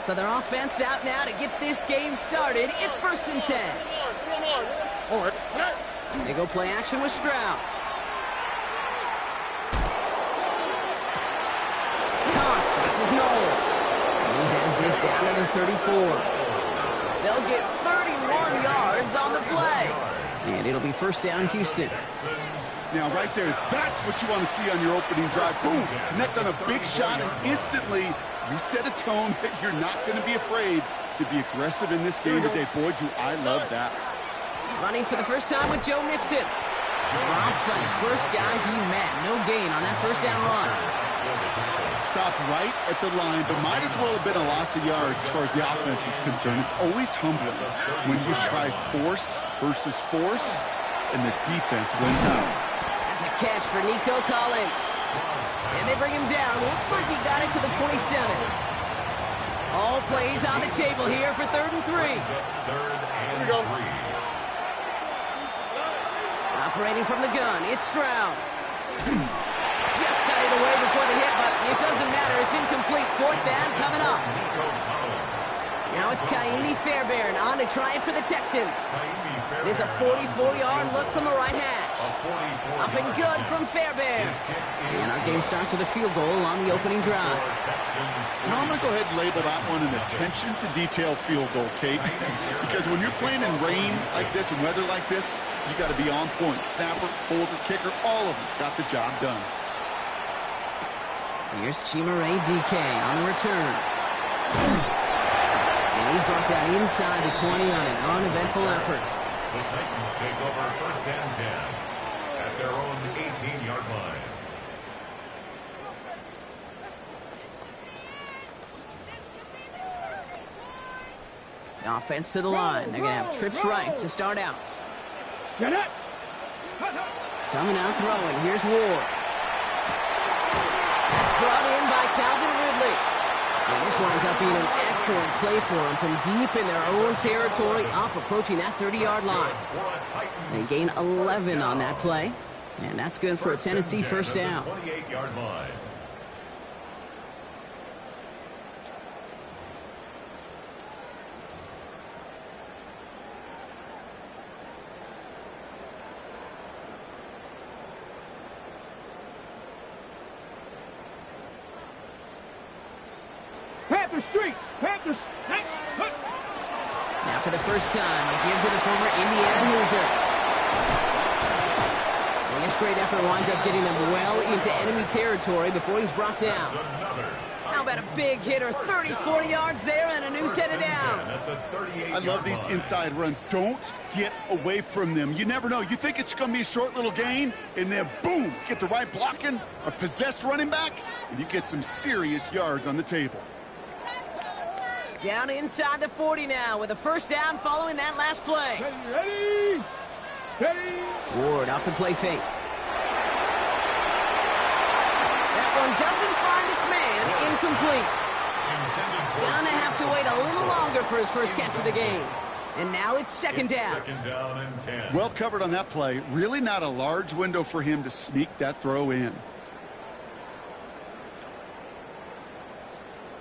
So their offense out now to get this game started. It's 1st and 10. They go play action with Stroud. This is Noel. He has this down to the 34. They'll get 31 yards on the play. And it'll be 1st down, Houston. Now, right there, that's what you want to see on your opening drive. Boom, connect on a big shot, and instantly you set a tone that you're not going to be afraid to be aggressive in this game today. Boy, do I love that. Running for the first time with Joe Mixon. Dropped by the first guy he met. No gain on that 1st down run. Stopped right at the line, but might as well have been a loss of yards as far as the offense is concerned. It's always humbling when you try force versus force, and the defense wins out. That's a catch for Nico Collins. And they bring him down. Looks like he got it to the 27. All plays on the table here for 3rd and 3. Here we go. Operating from the gun, it's Stroud. Just got it away before the hit, but it doesn't matter. It's incomplete. 4th down coming up. Now it's Kaimi Fairbairn on to try it for the Texans. There's a 44-yard look from the right hash. Up and good from Fairbairn. And our game starts with a field goal on the opening drive. Now I'm going to go ahead and label that one an attention-to-detail field goal, Kate. Because when you're playing in rain like this and weather like this, you got to be on point. Snapper, holder, kicker, all of them got the job done. Here's Chimere DK on the return. And he's brought down inside the 20 on an uneventful effort. The Titans take over 1st and 10 at their own 18-yard line. The offense to the line. They're going to have trips right to start out. Coming out throwing. Here's Ward. That's brought in by Calvin Ridley. And this winds up being an excellent play for them from deep in their own territory, up approaching that 30-yard line. They gain 11 on that play, and that's good for a Tennessee 1st down. 28-yard line. Now for the first time, they give to the former Indiana Hoosier. And this great effort winds up getting them well into enemy territory before he's brought down. How about a big hitter, 30, 40 yards there and a new set of downs. I love these inside runs. Don't get away from them. You never know. You think it's going to be a short little gain, and then boom, get the right blocking, a possessed running back, and you get some serious yards on the table. Down inside the 40 now with a 1st down following that last play. Ready, steady. Ward off the play fake. That one doesn't find its man. Incomplete. Gonna have to wait a little longer for his first catch of the game. And now it's 2nd down. 2nd down and 10. Well covered on that play. Really not a large window for him to sneak that throw in.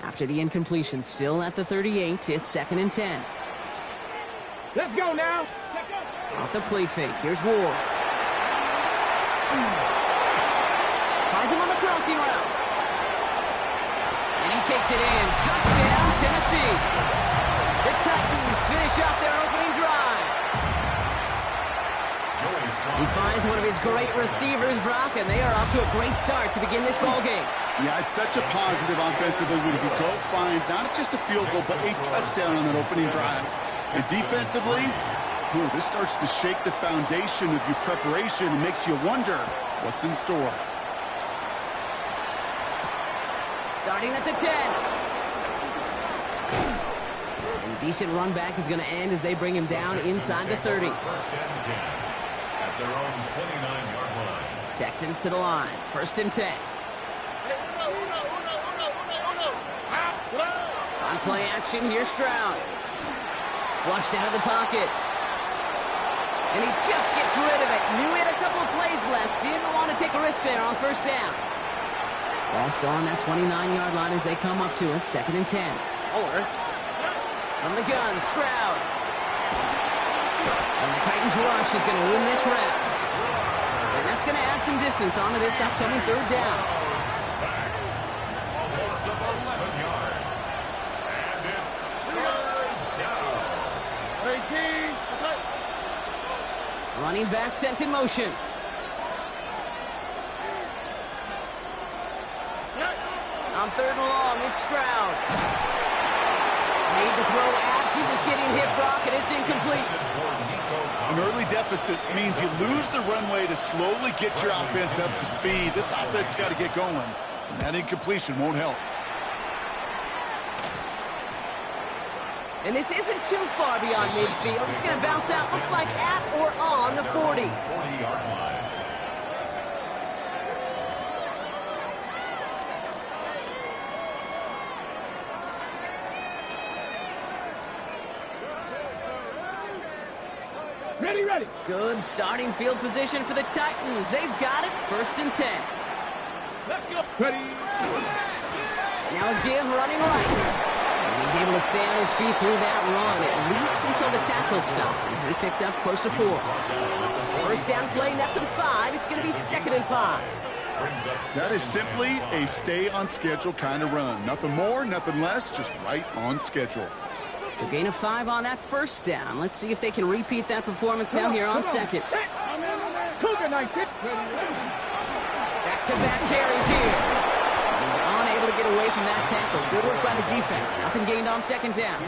After the incompletion, still at the 38, it's 2nd and 10. Let's go now. Off the play fake, here's Ward. Finds him on the crossing route. And he takes it in. Touchdown, Tennessee. The Titans finish off their opening drive. He finds one of his great receivers, Brock, and they are off to a great start to begin this ball game. Yeah, it's such a positive offensively when you go find not just a field goal, but a touchdown on that opening drive. And defensively, this starts to shake the foundation of your preparation and makes you wonder what's in store. Starting at the 10. And decent run back is going to end as they bring him down inside the 30. 1st and 10 at their own 29-yard line. Texans to the line. 1st and 10. On play action, here's Stroud. Flushed out of the pocket. And he just gets rid of it. Knew he had a couple of plays left. Didn't want to take a risk there on 1st down. Ball's gone that 29-yard line as they come up to it. 2nd and 10. From the gun, Stroud. And the Titans rush is going to win this round. And that's going to add some distance onto this upcoming third down. Sacked. A loss of 11 yards. And it's third down. Running back sent in motion. On third and long, it's Stroud. Made the throw as he was getting hit, Brock, and it's incomplete. An early deficit means you lose the runway to slowly get your offense up to speed. This offense got to get going, and that incompletion won't help. And this isn't too far beyond midfield. It's going to bounce out, looks like at or on the 40. 40-yard line. Ready. Good starting field position for the Titans. They've got it, 1st and 10. Let's go. Ready. Now a give running right. And he's able to stay on his feet through that run, at least until the tackle stops. And he picked up close to 4. First down play, nets him 5. It's going to be 2nd and 5. That is simply a stay on schedule kind of run. Nothing more, nothing less, just right on schedule. So gain of 5 on that first down. Let's see if they can repeat that performance now here on second. Back-to-back carries here. He's unable to get away from that tackle. Good work by the defense. Nothing gained on second down.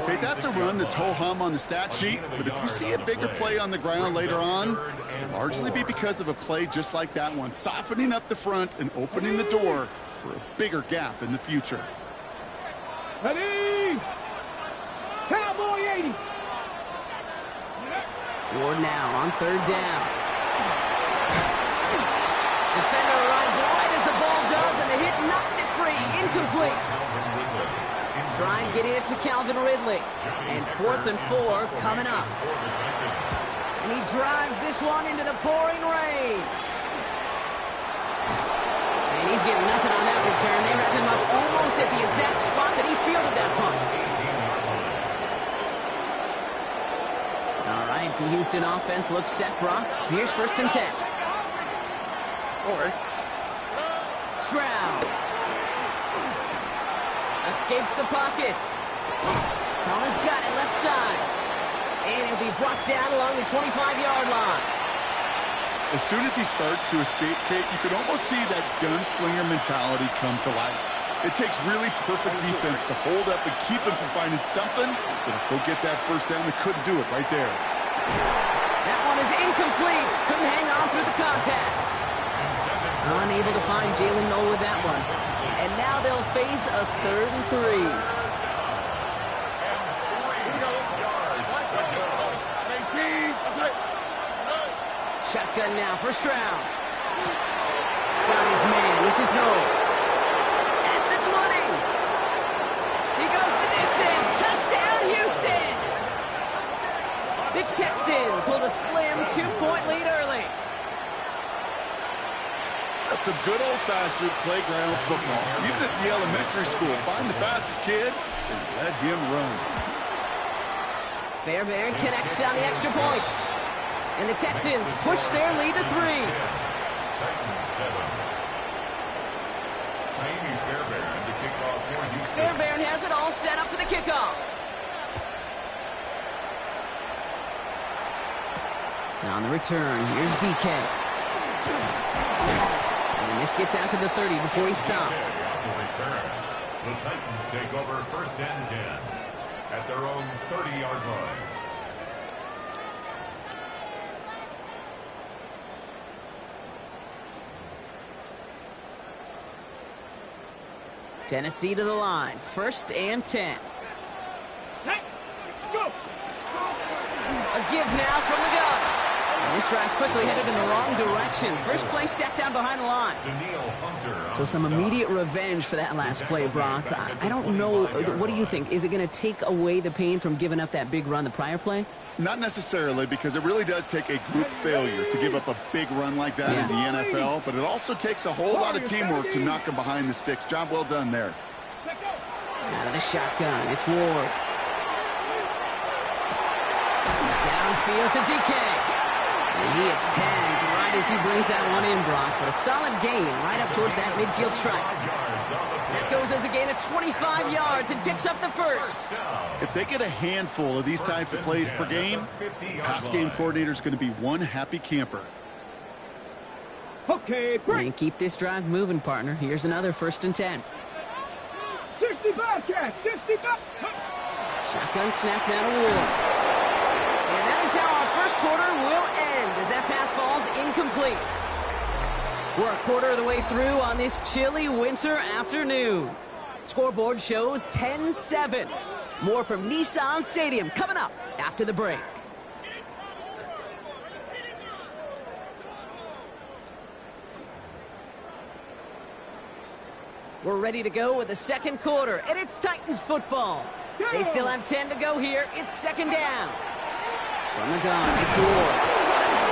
Okay, that's a run that's ho-hum on the stat sheet, but if you see a bigger play on the ground later on, it'll largely be because of a play just like that one, softening up the front and opening the door for a bigger gap in the future. Ready. Cowboy 80. Ward now on third down. Defender arrives right as the ball does, and the hit knocks it free. Incomplete. Trying getting it to Calvin Ridley. And 4th and 4 coming up. And he drives this one into the pouring rain. And he's getting nothing on that return. They wrap him up almost at the exact spot that he fielded that punt. All right, the Houston offense looks set, Brock. Here's 1st and 10. All right. Stroud. Escapes the pocket. Collins got it left side. And he'll be brought down along the 25-yard line. As soon as he starts to escape, Kate, you can almost see that gunslinger mentality come to life. It takes really perfect defense to hold up and keep him from finding something that'll go get that first down. They couldn't do it right there. That one is incomplete. Couldn't hang on through the contact. Unable to find Jalen Noel with that one. And now they'll face a 3rd and 3. Shotgun now for Stroud. Got his man. This is Noel. At the 20. He goes the distance. Touchdown, Houston. The Texans hold a slim 2-point lead early. That's some good old-fashioned playground football. Even at the elementary school, find the fastest kid and let him run. Fairbairn connects on the extra point. And the Texans push their lead to 3. Titans 7. Amy Fairbairn to kick off for Houston. Fairbairn has it all set up for the kickoff. Now on the return, here's DK. And this gets out to the 30 before he stops. On the return, the Titans take over 1st and 10 at their own 30-yard line. Tennessee to the line. 1st and 10. Hey, go. A give now from the gun. And this drive's quickly headed in the wrong direction. First play set down behind the line. So some immediate revenge for that last play, Brock. I don't know. What do you think? Is it going to take away the pain from giving up that big run the prior play? Not necessarily, because it really does take a group failure to give up a big run like that in the NFL, but it also takes a whole lot of teamwork to knock them behind the sticks. Job well done there. Out of the shotgun, it's Ward. Downfield to DK. And he is tagged right as he brings that one in, Brock. But a solid gain right up towards that midfield stripe. That goes as a gain of 25 yards and picks up the first. If they get a handful of these types of plays per game, pass game coordinator is going to be one happy camper. Okay, break. And keep this drive moving, partner. Here's another 1st and 10. 65, Cat. 65. Shotgun snap now to Ward. And that is how our first quarter will end as that pass falls incomplete. We're a quarter of the way through on this chilly winter afternoon. Scoreboard shows 10-7. More from Nissan Stadium coming up after the break. We're ready to go with the second quarter, and it's Titans football. They still have 10 to go here. It's 2nd down. From the gun, it's Ward.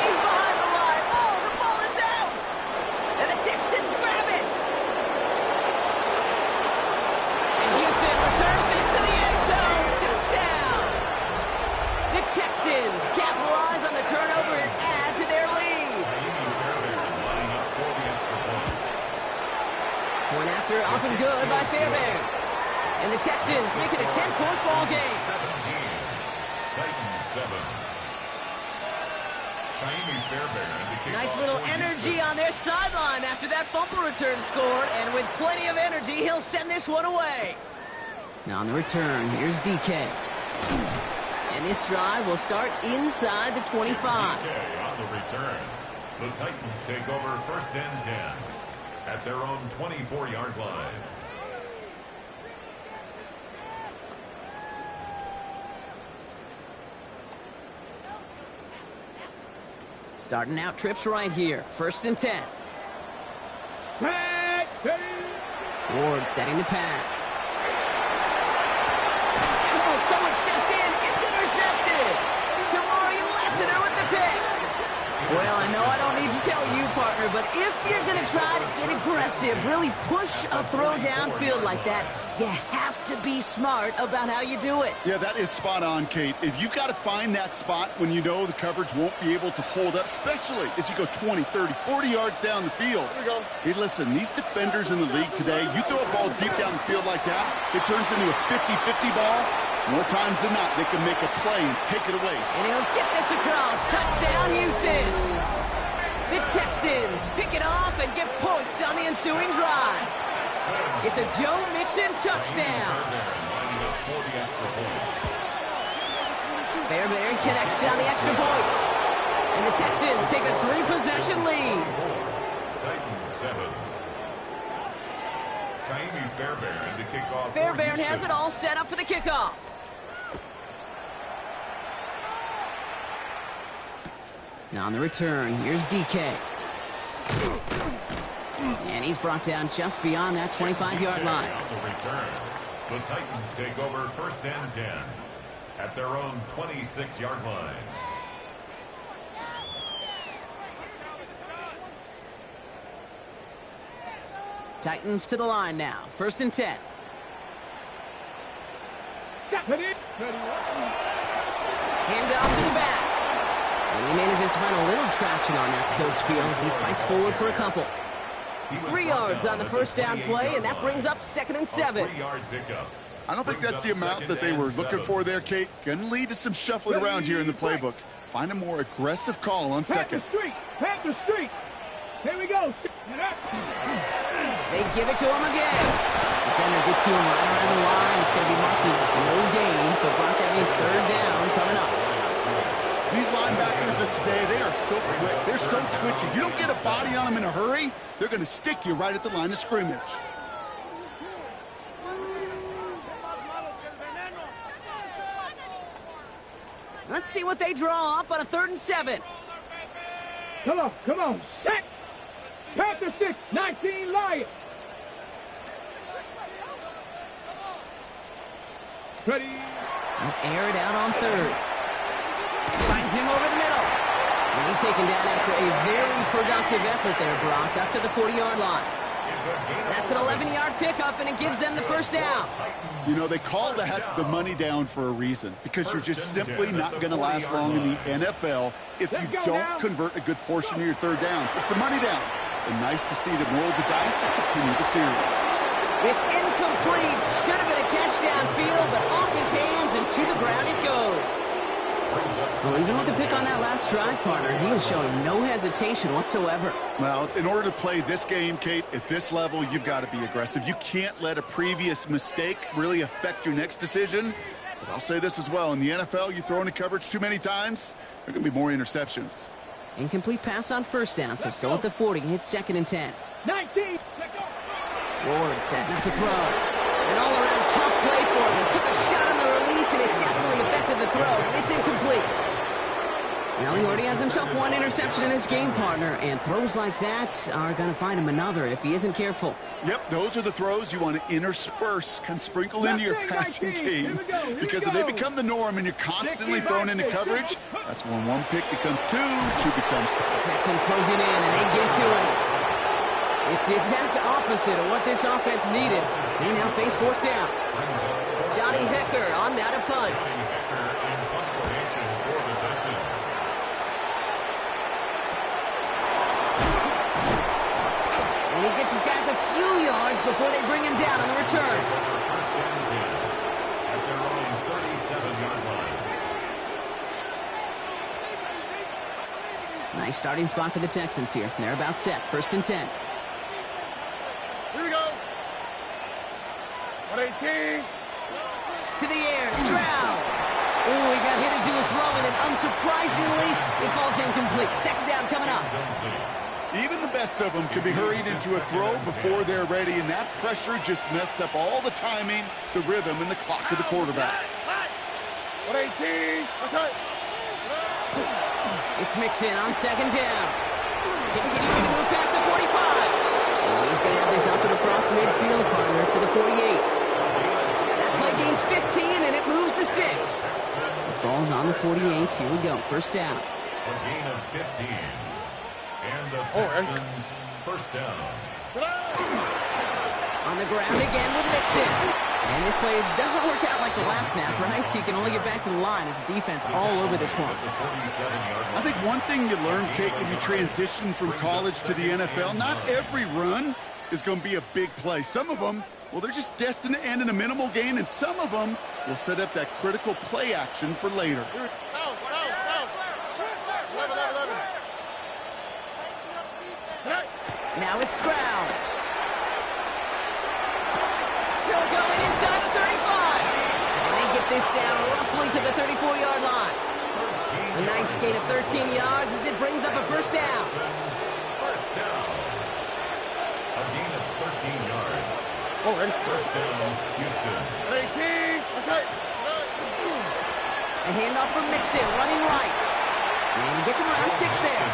Deep behind the line. Oh, the ball is out. And the Texans grab it. And Houston returns this to the end zone. Touchdown. The Texans capitalize on the turnover and add to their lead. Point after, often good by Fairbairn. And the Texans make it a 10-point ball game. 17. Titans 7. Nice little energy on their sideline after that fumble return scored. And with plenty of energy, he'll send this one away. Now on the return, here's DK. And this drive will start inside the 25. DK on the return. The Titans take over 1st and 10. At their own 24-yard line. Starting out trips right here. 1st and 10. Ward setting the pass. Oh, someone stepped in. It's intercepted. Kamari Lassiter with the pick. Well, I know I don't need to tell you, partner, but if you're going to try to get aggressive, really push a throw downfield like that, you have to be smart about how you do it. Yeah, that is spot on, Kate. If you've got to find that spot when you know the coverage won't be able to hold up, especially as you go 20, 30, 40 yards down the field. Hey, listen, these defenders in the league today, you throw a ball deep down the field like that, it turns into a 50-50 ball. More times than not, they can make a play and take it away. And he'll get this across. Touchdown, Houston. The Texans pick it off and get points on the ensuing drive. It's a Joe Mixon touchdown. Fairbairn connects on the extra point. And the Texans take a 3-possession lead. Titans 7. Fairbairn to kick off. Fairbairn has it all set up for the kickoff. Now on the return, here's DK. And he's brought down just beyond that 25-yard line. On the return, the Titans take over 1st and 10 at their own 26-yard line. Titans to the line now. 1st and 10. Handoff to the back. And he manages to find a little traction on that search field as he fights forward for a couple. 3 yards on the 1st down play, and that brings up 2nd and 7. 3-yard pickup. I don't think that's the amount that they were looking for there, Kate. Going to lead to some shuffling around here in the playbook. Find a more aggressive call on 2nd. Pass the street. Here we go. They give it to him again. Defender gets to him right around the line. It's going to be marked as no gain, so Brock, that means 3rd down coming up. These linebackers of today, they are so quick. They're so twitchy. You don't get a body on them in a hurry, they're going to stick you right at the line of scrimmage. Let's see what they draw up on a 3rd and 7. Come on. Set. Pass the 6. 19 Lions. Ready. Air it out on 3rd. Finds him over the middle. And he's taken down after a very productive effort there, Brock, up to the 40-yard line. That's an 11-yard pickup, and it gives them the first down. You know, they call that the money down for a reason, because you're just simply not going to last long in the NFL if you don't convert a good portion of your third downs. It's the money down. And nice to see them roll the dice and continue the series. It's incomplete. Should have been a catch downfield, but off his hands and to the ground it goes. Well, even with the pick on that last drive, partner, he was showing no hesitation whatsoever. Well, in order to play this game, Kate, at this level, you've got to be aggressive. You can't let a previous mistake really affect your next decision. But I'll say this as well. In the NFL, you throw into coverage too many times, there are going to be more interceptions. Incomplete pass on first down, so still at the 40. Hits 2nd and 10. 19. Ward setting up to throw. An all-around tough play for him. He took a shot on the release, and it definitely affected the throw. It's incomplete. Now he already has himself one interception in this game, partner, and throws like that are going to find him another if he isn't careful. Yep, those are the throws you want to intersperse, can sprinkle into your passing game. Because if they become the norm and you're constantly thrown into coverage, that's when one pick becomes two becomes three. Texans closing in, and they get to it. It's the exact opposite of what this offense needed. They now face fourth down. Johnny Hecker on that a punt. And he gets his guys a few yards before they bring him down on the return. At their own 37-yard line. Nice starting spot for the Texans here. They're about set. 1st and 10. Here we go. 118. To the air. Stroud. Oh, he got hit as he was throwing, and unsurprisingly, it falls incomplete. 2nd down coming up. Even the best of them can be hurried into a throw before they're ready, and that pressure just messed up all the timing, the rhythm, and the clock of the quarterback. 118. That's it. It's mixed in on 2nd down. Continuing to move past the 45. And he's going to have this up and across midfield, partner, to the 48. That play gains 15, and it moves the sticks. The ball's on the 48. Here we go. 1st down. A gain of 15. And the Texans first down. On the ground again with Mixon. And this play doesn't work out like the last snap, right? So you can only get back to the line as the defense all over this one. I think one thing you learn, Kate, when you transition from college to the NFL, not every run is going to be a big play. Some of them, well, they're just destined to end in a minimal gain, and some of them will set up that critical play action for later. Now it's Stroud. Still going inside the 35. And they get this down roughly to the 34-yard line. A nice gain of 13 yards as it brings up a 1st down. First down. A gain of 13 yards. First down, Houston. 18. That's it. A handoff from Mixon, running right. And he gets him around 6 there.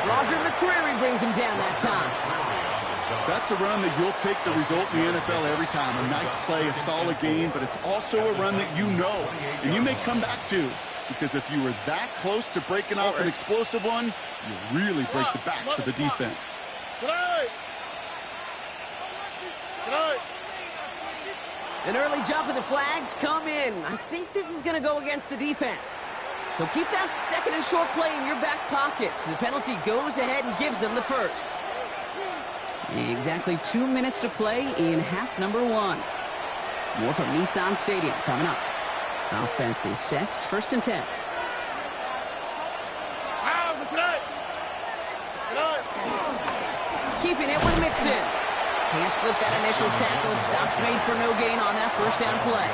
Roger McCreary brings him down that time. That's a run that you'll take the result in the NFL every time. A nice play, a solid gain, but it's also a run that you know and you may come back to. Because if you were that close to breaking off an explosive one, you really break the backs of the defense. An early jump of the flags come in. I think this is going to go against the defense. So keep that 2nd and short play in your back pocket. So the penalty goes ahead and gives them the first. Exactly 2 minutes to play in half number 1. More from Nissan Stadium coming up. Offense is set. 1st and 10. Keeping it with Mixon. Can't slip that initial tackle. Stops made for no gain on that 1st down play.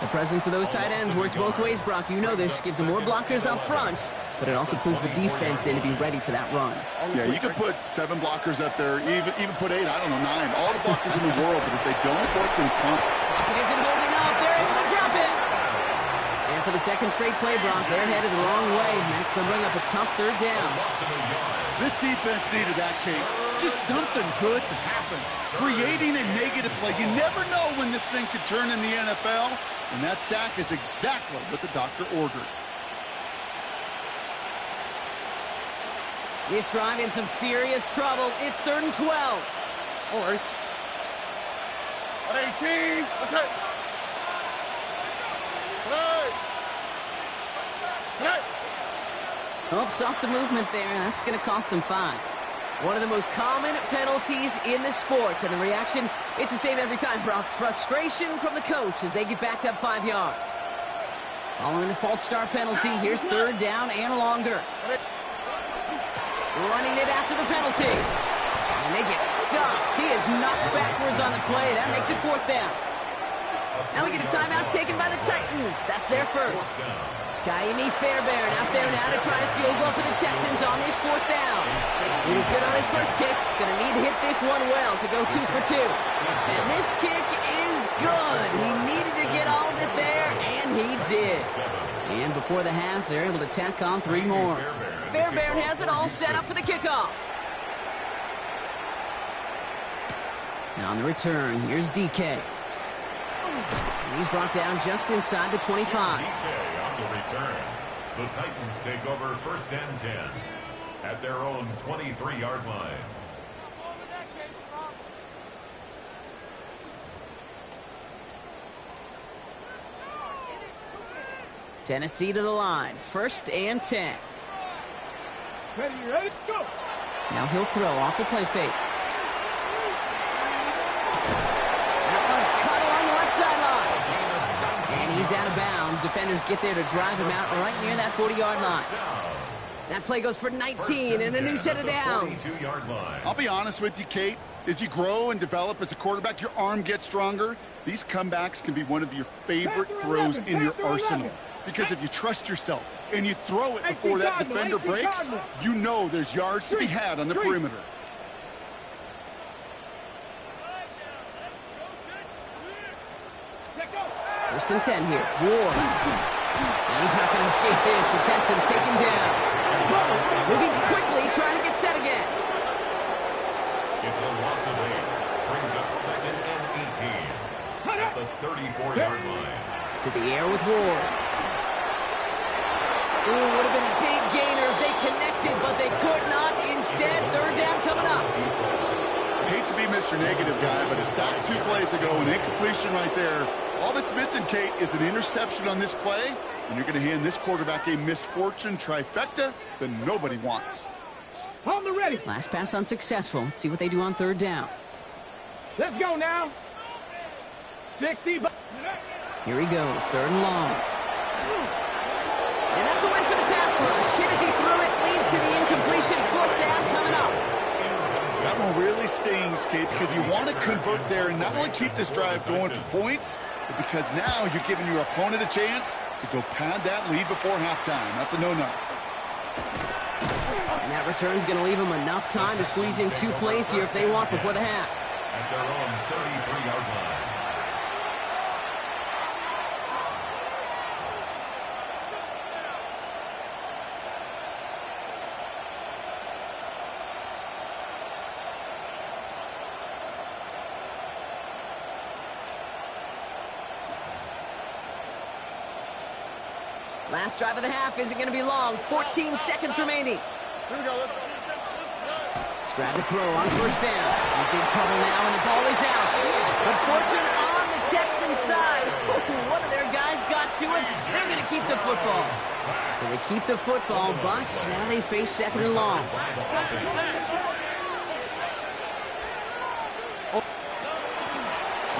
The presence of those tight ends works both ways, Brock. You know this. Gives them more blockers up front, but it also pulls the defense in to be ready for that run. Yeah, you could put 7 blockers up there, even put 8, I don't know, 9. All the blockers in the world, but if they don't work in front. It isn't holding up. They're able to drop it. And for the 2nd straight play, Brock, they're headed the wrong way. And that's going to bring up a tough 3rd down. This defense needed that, Kate. Just something good to happen. Creating a negative play. You never know when this thing could turn in the NFL. And that sack is exactly what the doctor ordered. This drive in some serious trouble. It's 3rd and 12. All right. 18. Let's hit. Oops, saw some movement there. That's going to cost them 5. One of the most common penalties in the sport. And the reaction, it's the same every time, Brock. Frustration from the coach as they get backed up 5 yards. Following the false start penalty, here's 3rd down and longer. Running it after the penalty. And they get stuffed. He is knocked backwards on the play. That makes it 4th down. Now we get a timeout taken by the Titans. That's their first. Kaimi Fairbairn out there now to try a field goal for the Texans on this 4th down. He was good on his first kick. Going to need to hit this one well to go 2 for 2. And this kick is good. He needed to get all of it there, and he did. And before the half, they're able to tack on 3 more. Fairbairn has it all set up for the kickoff. Now on the return, here's DK. And he's brought down just inside the 25. The return. The Titans take over 1st and 10 at their own 23-yard line. Tennessee to the line. 1st and 10. Ready, go. Now he'll throw off the play fake. That one's cut along the left sideline. And he's out of bounds. Defenders get there to drive him out right near that 40-yard line. That play goes for 19 and a new set of downs. I'll be honest with you, Kate. As you grow and develop as a quarterback, your arm gets stronger. These comebacks can be one of your favorite throws in your arsenal. Because if you trust yourself and you throw it before that defender breaks, you know there's yards to be had on the perimeter. First and 10 here. Ward. And he's not going to escape this. The Texans take him down. Moving quickly, trying to get set again. It's a loss of 8. Brings up 2nd and 18 at the 34-yard line. To the air with Ward. Ooh, would have been a big gainer if they connected, but they could not. Instead, 3rd down coming up. Hate to be Mr. Negative guy, but a sack 2 plays ago, an incompletion right there. All that's missing, Kate, is an interception on this play, and you're going to hand this quarterback a misfortune trifecta that nobody wants. On the ready. Last pass unsuccessful. Let's see what they do on 3rd down. Let's go now. 60. Here he goes, 3rd and long. And that's a win for the pass rush. Hit as he threw it, leads to the incompletion. 4th down coming up. That one really stings, Kate, because you want to convert there and not only keep this drive going for points, but because now you're giving your opponent a chance to go pad that lead before halftime. That's a no-no. And that return's going to leave them enough time to squeeze in 2 plays here if they want before the half. At their own 33-yard line. Last drive of the half isn't going to be long. 14 seconds remaining. Strad to throw on 1st down. In big trouble now, and the ball is out. But fortune on the Texans side. One of their guys got to it. They're going to keep the football. So they keep the football, but now they face 2nd and long.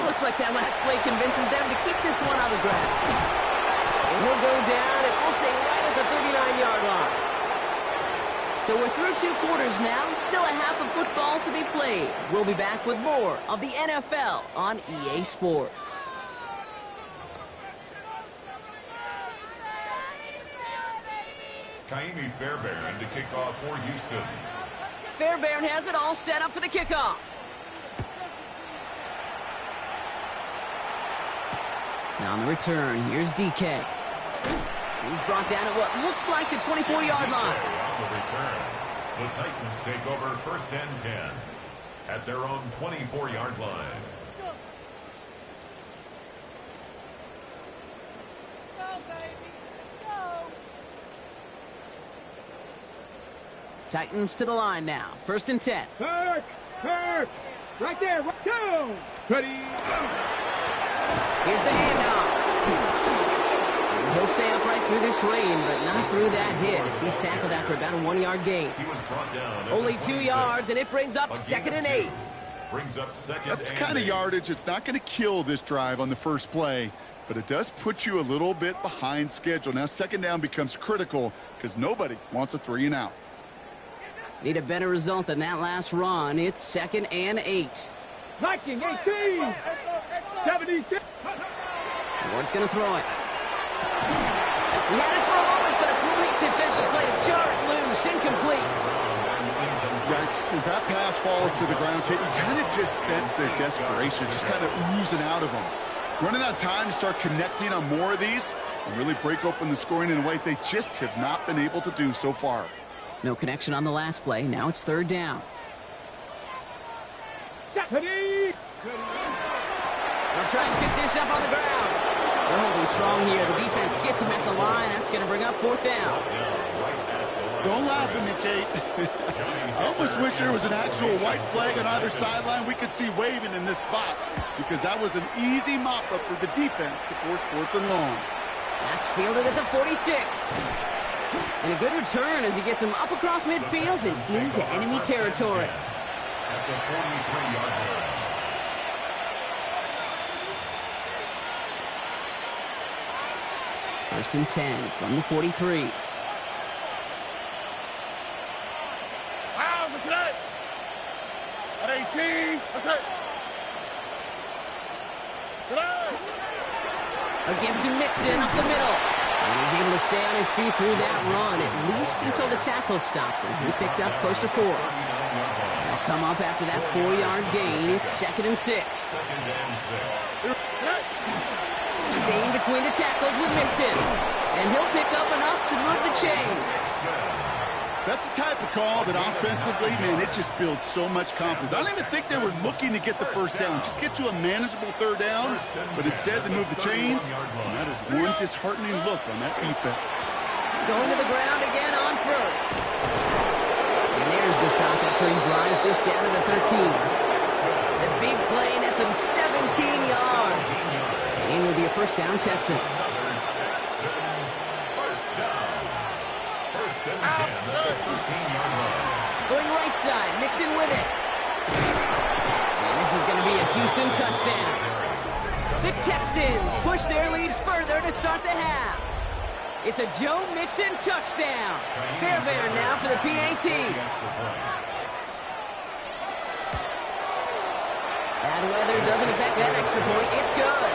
Looks like that last play convinces them to keep this one on the ground. And he'll go down, and we'll say right at the 39-yard line. So we're through 2 quarters now. Still a half of football to be played. We'll be back with more of the NFL on EA Sports. Kaimi Fairbairn to kick off for Houston. Fairbairn has it all set up for the kickoff. Now on the return, here's DK. He's brought down at what looks like the 24-yard line. On the return, the Titans take over 1st and 10 at their own 24-yard line. Titans to the line now. 1st and 10. Kirk! Right there. Go. Ready. Here's the handoff. He'll stay upright through this rain, but not through that hit as he's tackled after about a 1-yard gain. He was brought down. Only 2 yards, and it brings up 2nd and 8. Brings up 2nd. That's the kind of and 8. yardage. It's not going to kill this drive on the first play, but it does put you a little bit behind schedule. Now 2nd down becomes critical because nobody wants a 3 and out. Need a better result than that last run. It's 2nd and 8. Viking 18. 76. Ward's going to throw it. He had it for a moment, but a complete defensive play to jar it loose. Incomplete. Yikes. As that pass falls to the ground, Kate, you kind of just sense their desperation, just kind of oozing out of them. Running out of time to start connecting on more of these and really break open the scoring in a way they just have not been able to do so far. No connection on the last play. Now it's 3rd down. Ready. They'll try and pick this up on the ground. They're holding strong here. The defense gets him at the line. That's going to bring up 4th down. Don't laugh at me, Kate. I almost wish there was an actual white flag on either sideline we could see waving in this spot, because that was an easy mop-up for the defense to force 4th and long. That's fielded at the 46. And a good return as he gets him up across midfield and into enemy territory. At the 43-yard line. First and 10 from the 43. Wow, what's that? At 18, what's that? A give to Mixon up the middle. And he's able to stay on his feet through that run, at least until the tackle stops him. He picked up close to 4. They'll come up after that 4-yard gain. It's 2nd and 6. 2nd and 6. Staying between the tackles with Mixon. And he'll pick up enough to move the chains. That's the type of call that offensively, man, it just builds so much confidence. I don't even think they were looking to get the 1st down. Just get to a manageable 3rd down, but instead they move the chains, and that is one disheartening look on that defense. Going to the ground again on 1st. And there's the stop after he drives this down to the 13. The big play nets him 17 yards. And will be a 1st down, Texans. Going right side, Mixon with it. And this is going to be a Houston touchdown. The Texans push their lead further to start the half. It's a Joe Mixon touchdown. Fairbairn now for the PAT. Bad weather doesn't affect that extra point. It's good.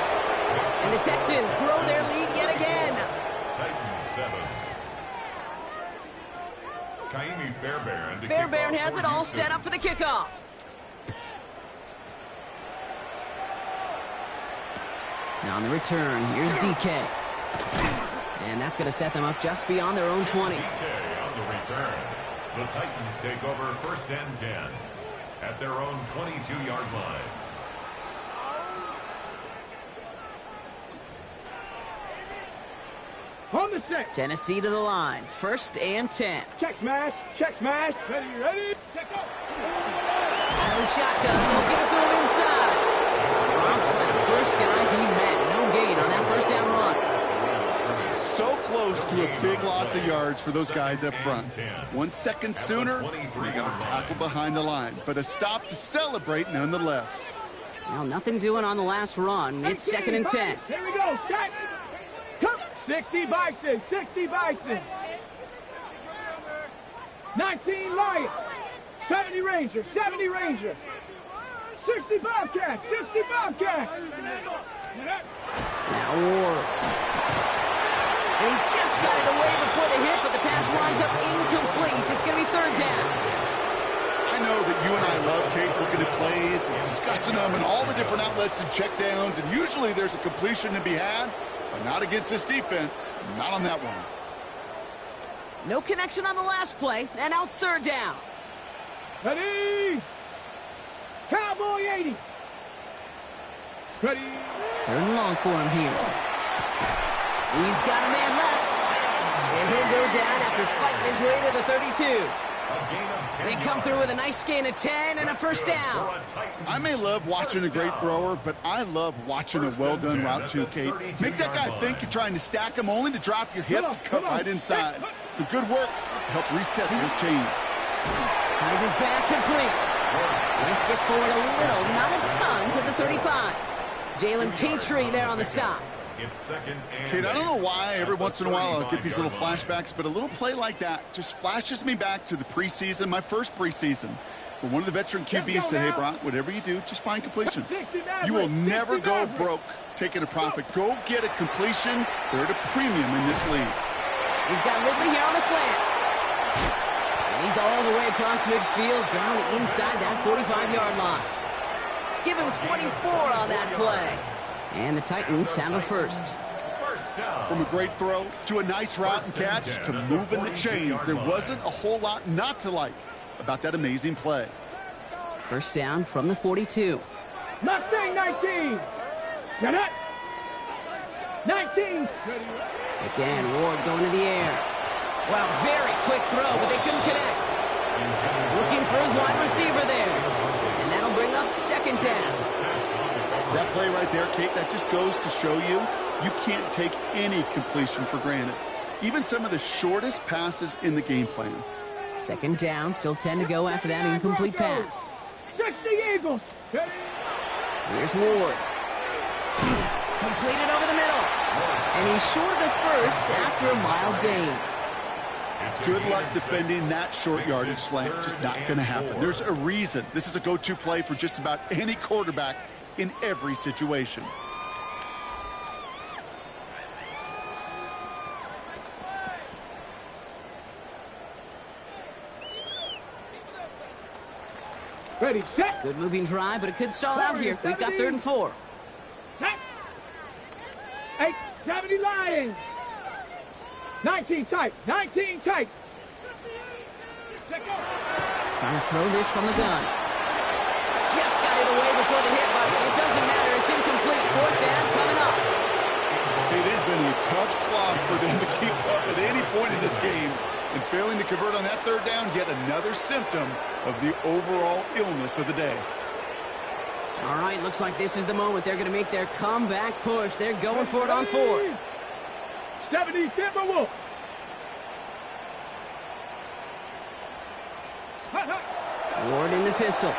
And the Texans grow their lead yet again. Titans 7. Fairbairn has it all set up for the kickoff. Now on the return, here's DK. And that's going to set them up just beyond their own 20. DK on the return. The Titans take over 1st and 10 at their own 22-yard line. On the 6. Tennessee to the line. 1st and 10. Check smash. Check smash. Ready. Check up. Out of the shotgun. They'll give it to him inside. Dropped by the first guy he met. No gain on that 1st down run. So close to a big loss of yards for those guys up front. 1 second sooner, they got a tackle behind the line. But a stop to celebrate nonetheless. Well, nothing doing on the last run. It's 2nd and 10. Here we go. Check. Come. 60 Bison. 60 Bison. 19 Lions. 70 Ranger. 70 Ranger. 60 Bobcat. 60 Bobcat. Now Ward. And he just got it away before the hit, but the pass winds up incomplete. It's going to be 3rd down. I know that you and I love, Kate, looking at plays and discussing them and all the different outlets and checkdowns, and usually there's a completion to be had, but not against this defense, not on that one. No connection on the last play, and now it's 3rd down. Ready. Cowboy 80. Ready. 3rd and long for him here. He's got a man left. And he'll go down after fighting his way to the 32. They come through with a nice gain of 10 and a first down. I may love watching a great thrower, but I love watching a well-done route too, Kate. Make that guy think you're trying to stack him only to drop your hips and cut right inside. Some good work to help reset those chains. Finds his back complete. This gets forward a little, not a ton, to the 35. Jalen Petrie there on the stop. It's second and Kate, I don't know why every once in a while I'll get these little flashbacks, but a little play like that just flashes me back to the preseason, my first preseason, where one of the veteran QBs said, hey, Brock, whatever you do, just find completions. You will never go broke taking a profit. Go get a completion. They're at a premium in this league. He's got Ridley here on the slant. And he's all the way across midfield, down inside that 45-yard line. Give him 24 on that play. And the Titans handle first. From a great throw to a nice route and catch to moving the chains, there wasn't a whole lot not to like about that amazing play. First down from the 42. Mustang 19. Got it. 19. Again, Ward going to the air. Wow, very quick throw, but they couldn't connect. Looking for his wide receiver there. And that'll bring up second down. That play right there, Kate, that just goes to show you, you can't take any completion for granted. Even some of the shortest passes in the game plan. Second down, still 10 to go after that incomplete pass. Touch the Eagles. Here's Ward. Completed over the middle. And he's short of the first after a mild gain. Good luck defending that short yardage slant. Just not going to happen. There's a reason. This is a go-to play for just about any quarterback in every situation. Ready, set. Good moving drive, but it could stall out here. We've got 3rd and 4. Set. 8, 70 Lions. 19 tight. 19 tight. Trying to throw this from the gun. Just got it away before the hit, but it doesn't matter. It's incomplete. 4th down coming up. It has been a tough slog for them to keep up at any point in this game. And failing to convert on that 3rd down, yet another symptom of the overall illness of the day. All right, looks like this is the moment. They're going to make their comeback push. They're going for it on 4th. 70 Timberwolves. Ward in the pistol.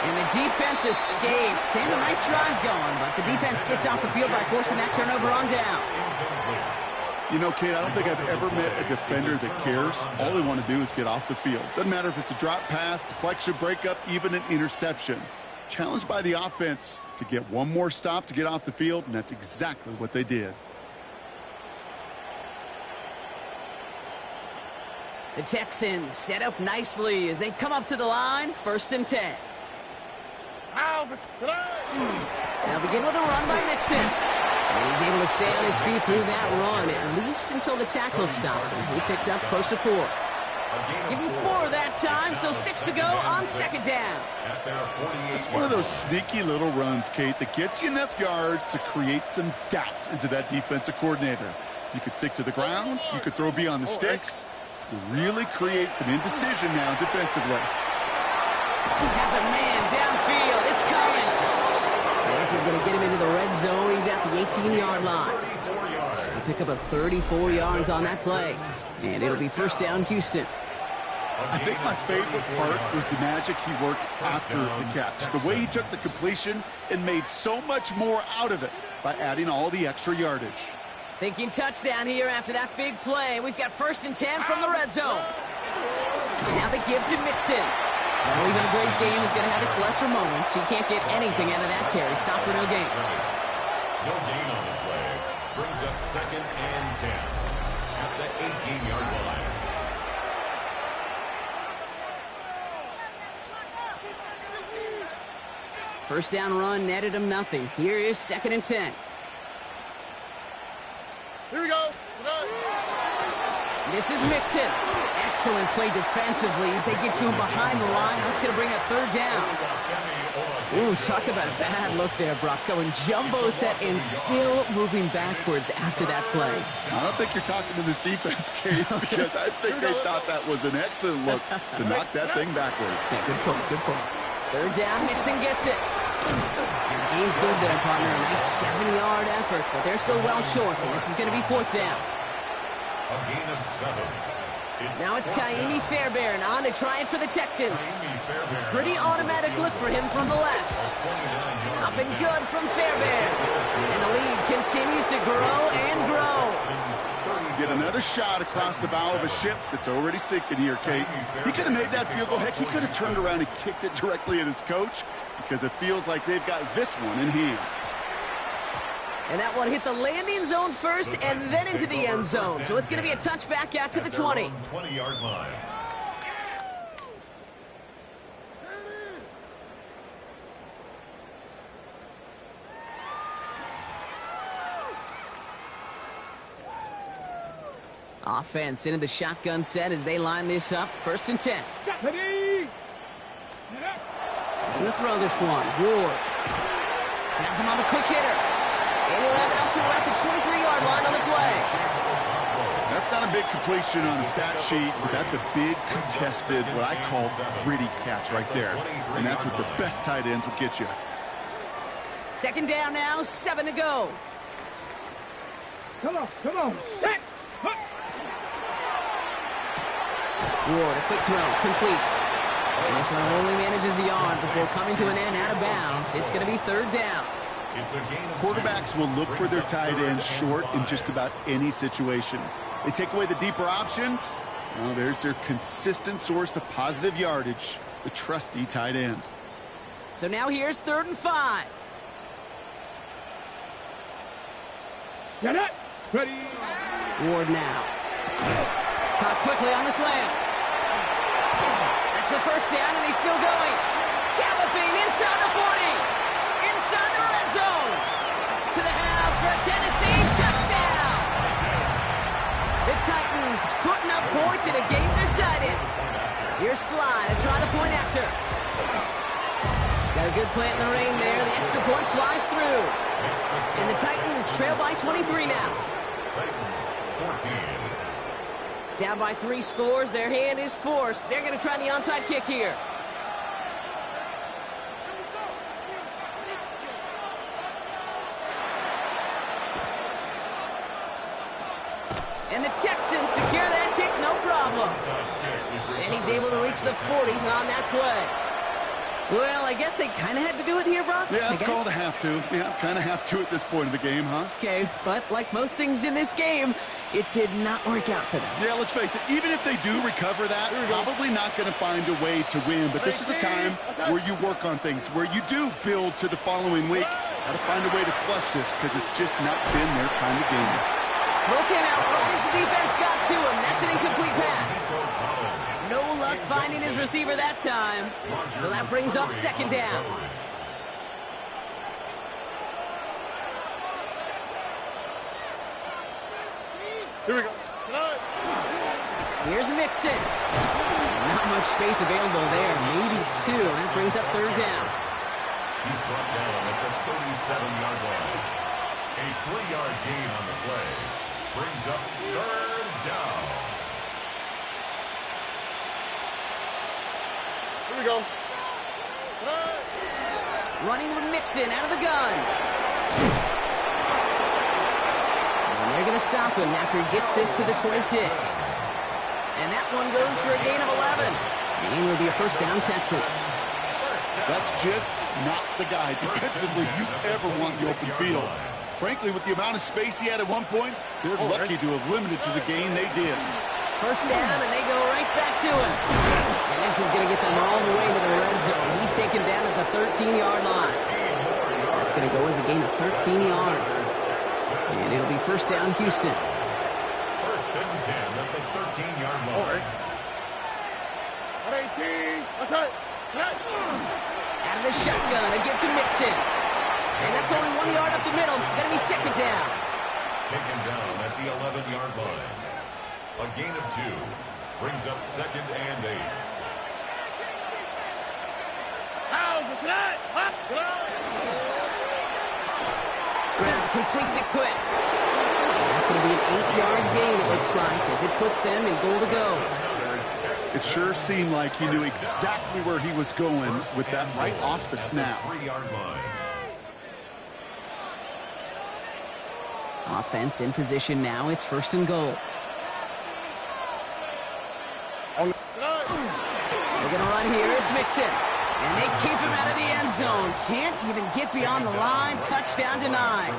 And the defense escapes. And a nice drive going, but the defense gets off the field by forcing that turnover on downs. You know, Kate, I don't think I've ever met a defender that cares. All they want to do is get off the field. Doesn't matter if it's a drop pass, deflection, breakup, even an interception. Challenged by the offense to get one more stop to get off the field, and that's exactly what they did. The Texans set up nicely as they come up to the line. 1st and 10. They'll begin with a run by Mixon. And he's able to stay on his feet through that run, at least until the tackle stops him. He picked up close to 4. Give him 4 that time, so 6 to go on 2nd down. It's one of those sneaky little runs, Kate, that gets you enough yards to create some doubt into that defensive coordinator. You could stick to the ground. You could throw beyond the sticks. You really create some indecision now defensively. He has a man downfield. It's Collins. And this is going to get him into the red zone. He's at the 18-yard line. He'll pick up a 34 yards on that play. And it'll be 1st down, Houston. I think my favorite part was the magic he worked after the catch. The way he took the completion and made so much more out of it by adding all the extra yardage. Thinking touchdown here after that big play. We've got 1st and 10 from the red zone. Now they give to Mixon. Now even a great game is going to have its lesser moments. He can't get anything out of that carry. Stop for no gain. No gain on the play. Brings up 2nd and 10 at the 18-yard line. First down run netted him nothing. Here is 2nd and 10. Here we go. This is Mixon. Excellent play defensively as they get to him behind the line. That's going to bring up 3rd down. Ooh, talk about a bad look there, Brock. Going jumbo set and still moving backwards after that play. I don't think you're talking to this defense, Kate, because I think they thought that was an excellent look to knock that thing backwards. Yeah, good point, good point. Third down, Mixon gets it. And the game's good there, partner. A nice 7-yard effort, but they're still well short, and this is going to be fourth down. A gain of 7. Now it's Kaimi Fairbairn on to try it for the Texans. Pretty automatic look for him from the left. Up and good from Fairbairn. And the lead continues to grow and grow. Get another shot across the bow of a ship that's already sinking here, Kate. He could have made that field goal. Heck, he could have turned around and kicked it directly at his coach because it feels like they've got this one in hand. And that one hit the landing zone first and then into the end zone. So it's going to be a touchback out to the 20. 20-yard line. Offense into the shotgun set as they line this up. First and 10. Ready? Gonna throw this one. Ward. Has him on the quick hitter. And he'll have it up to about the 23-yard line on the play. That's not a big completion on the stat sheet, but that's a big contested, what I call gritty catch right there. And that's what the best tight ends will get you. Second down now, 7 to go. Come on, come on. Set. Ward, a quick throw, complete. And this one only manages a yard before coming to an end out of bounds. It's going to be third down. Quarterbacks will look for their tight ends short in just about any situation. They take away the deeper options. Well, there's their consistent source of positive yardage, the trusty tight end. So now here's 3rd and 5. Get it. Ready. Ward now. Caught quickly on the slant. That's the first down, and he's still going. Galloping inside the 40. Inside the red zone. To the house for a Tennessee touchdown. The Titans putting up points in a game decided. Here's Sly to try the point after. Got a good plant in the rain there. The extra point flies through. And the Titans trail by 23 now. Titans 14. Down by 3 scores. Their hand is forced. They're going to try the onside kick here. And the Texans secure that kick, no problem. And he's able to reach the 40 on that play. Well, I guess they kind of had to do it here, Brock. Yeah, it's called a have to. Yeah, kind of have to at this point of the game, huh? Okay, but like most things in this game, it did not work out for them. Yeah, let's face it, even if they do recover that, probably not going to find a way to win. But this is a time where you work on things, where you do build to the following week. Got to find a way to flush this because it's just not been their kind of game. Broken out right as the defense got to him. That's an incomplete pass. No luck finding his receiver that time. So that brings up second down. Here we go. Here's Mixon. Not much space available there. Maybe 2. That brings up third down. He's brought down at the 37-yard line. A 3-yard gain on the play brings up third down. Here we go. Running with Mixon out of the gun. And they're going to stop him after he gets this to the 26. And that one goes for a gain of 11. And will be a first down, Texans. That's just not the guy defensively you ever want in the open field. Frankly, with the amount of space he had at one point, they're lucky to have limited to the gain they did. First down, and they go right back to him. And this is going to get them all the way to the red zone. He's taken down at the 13-yard line. That's going to go as a gain of 13 yards. And it'll be first down, Houston. First and 10 at the 13-yard line. 18. That's it. Out of the shotgun, a give to Mixon. And that's only 1 yard up the middle. Going to be second down. Taken down at the 11-yard line. A gain of 2 brings up second and 8. How's the Stroud completes it quick. That's going to be an 8-yard gain, it looks like, as it puts them in goal to go. It sure seemed like he knew exactly where he was going with that right off the snap. 3-yard line. Offense in position now. It's 1st and goal. They're going to run here. It's Mixon. And they keep him out of the end zone. Can't even get beyond the line. Touchdown denied.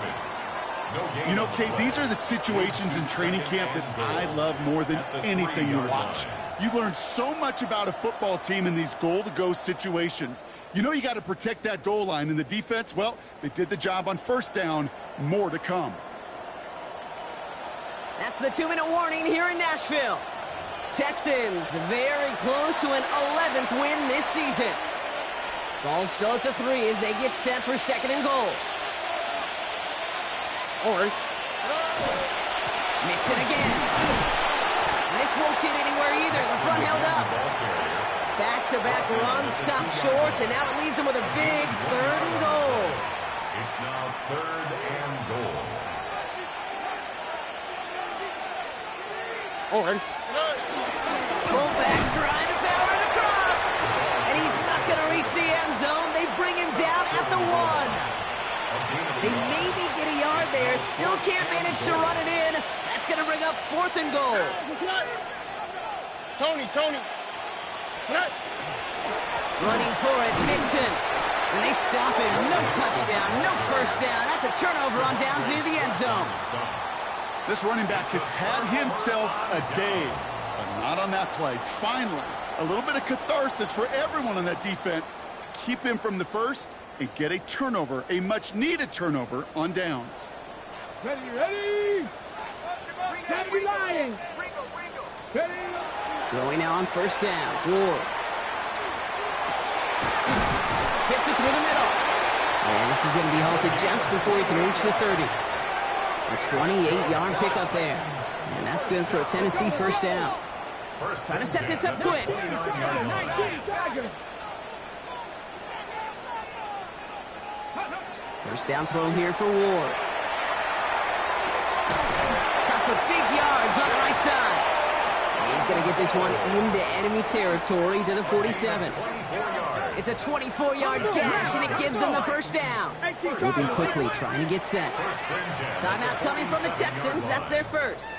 You know, Kate, these are the situations in training camp that I love more than anything to watch. You learn so much about a football team in these goal-to-go situations. You know you got to protect that goal line. And the defense, well, they did the job on 1st down. More to come. That's the 2-minute warning here in Nashville. Texans very close to an 11th win this season. Ball still at the 3 as they get set for 2nd and goal. All right. Mix it again. And this won't get anywhere either. The front held up. Back-to-back runs stop short, and now it leaves them with a big 3rd and goal. It's now 3rd and goal. All right. Fullback trying to power it across. And he's not going to reach the end zone. They bring him down at the 1. They maybe get a yard there. Still can't manage to run it in. That's going to bring up 4th and goal. Tony. Running for it, Mixon. And they stop him. No touchdown, no 1st down. That's a turnover on downs near the end zone. This running back has had himself a day, but not on that play. Finally, a little bit of catharsis for everyone on that defense to keep him from the 1st and get a turnover, a much-needed turnover on downs. Ready? Can't be lying. Ready? Throwing now on 1st down. Ward. Gets it through the middle. And this is going to be halted just before he can reach the 30. A 28-yard pickup there. And that's good for a Tennessee 1st down. Trying to set this up quick. 19 Tigers. 1st down throw here for Ward. Got for big yards on the right side. He's going to get this one into enemy territory to the 47. It's a 24-yard gash, and it gives them the 1st down. Moving quickly, trying to get set. Timeout coming from the Texans. That's their 1st.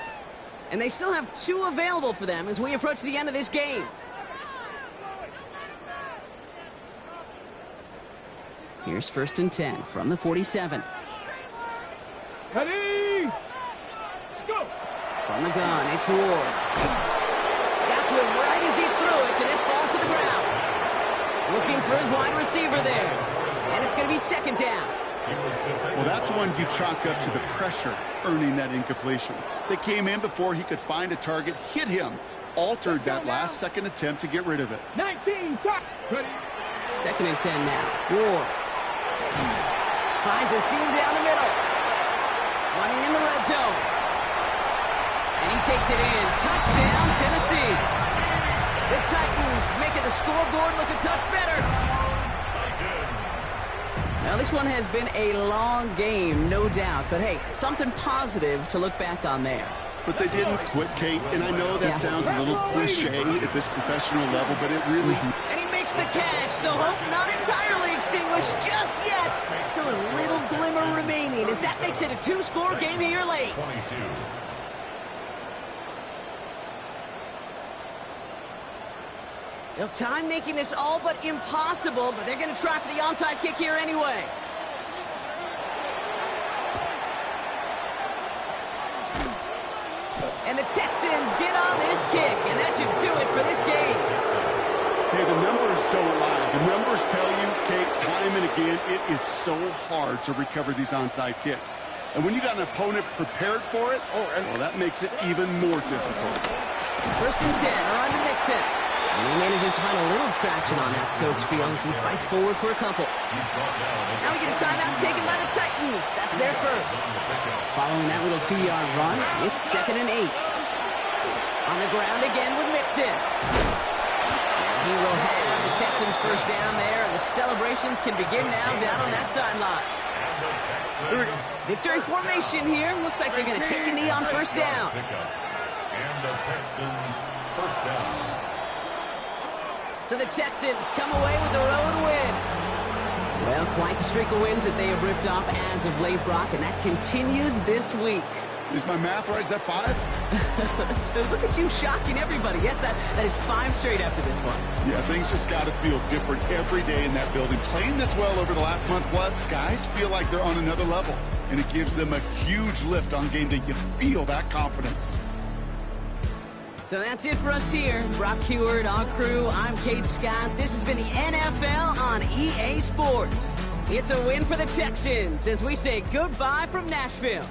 And they still have 2 available for them as we approach the end of this game. Here's 1st and 10 from the 47. Ready? Let's go. From the gun, it's Ward. Got to him right as he threw it, and it falls to the ground. Looking for his wide receiver there. And it's going to be 2nd down. Well, that's one you chalk up to the pressure earning that incompletion. They came in before he could find a target, hit him, altered that last-second attempt to get rid of it. 19 Tigers. Ready? 2nd and 10 now. Ward. Finds a seam down the middle. Running in the red zone. And he takes it in. Touchdown, Tennessee. The Titans making the scoreboard look a touch better. Now, this one has been a long game, no doubt. But, hey, something positive to look back on there. But they didn't quit, Kate, and I know that sounds a little cliche at this professional level, but it really... And he makes the catch, so hope not entirely extinguished just yet. Still a little glimmer remaining as that makes it a 2-score game here late. 22. Well, time making this all but impossible, but they're going to try for the onside kick here anyway. And the Texans get on this kick, and that should do it for this game. Hey, the numbers don't lie. The numbers tell you, Kate, time and again, it is so hard to recover these onside kicks. And when you got an opponent prepared for it, well, that makes it even more difficult. 1st and 10, around to Mixon. And he manages to find a little traction on that Soaps field as he fights forward for a couple. Now we get a timeout taken by the Titans. That's their 1st. Following that little 2-yard run, it's 2nd and 8. On the ground again with Mixon. And he will have the Texans first down there, and the celebrations can begin now down on that sideline. Victory formation here. Looks like they're going to take a knee on first down. And the Texans first down. So the Texans come away with the road win. Well, quite the streak of wins that they have ripped off as of late, Brock, and that continues this week. Is my math right? Is that 5? So look at you shocking everybody. Yes, that is 5 straight after this one. Yeah, things just got to feel different every day in that building. Playing this well over the last month plus, guys feel like they're on another level. And it gives them a huge lift on game day. You feel that confidence. So that's it for us here. Brock Heward, our crew, I'm Kate Scott. This has been the NFL on EA Sports. It's a win for the Texans as we say goodbye from Nashville.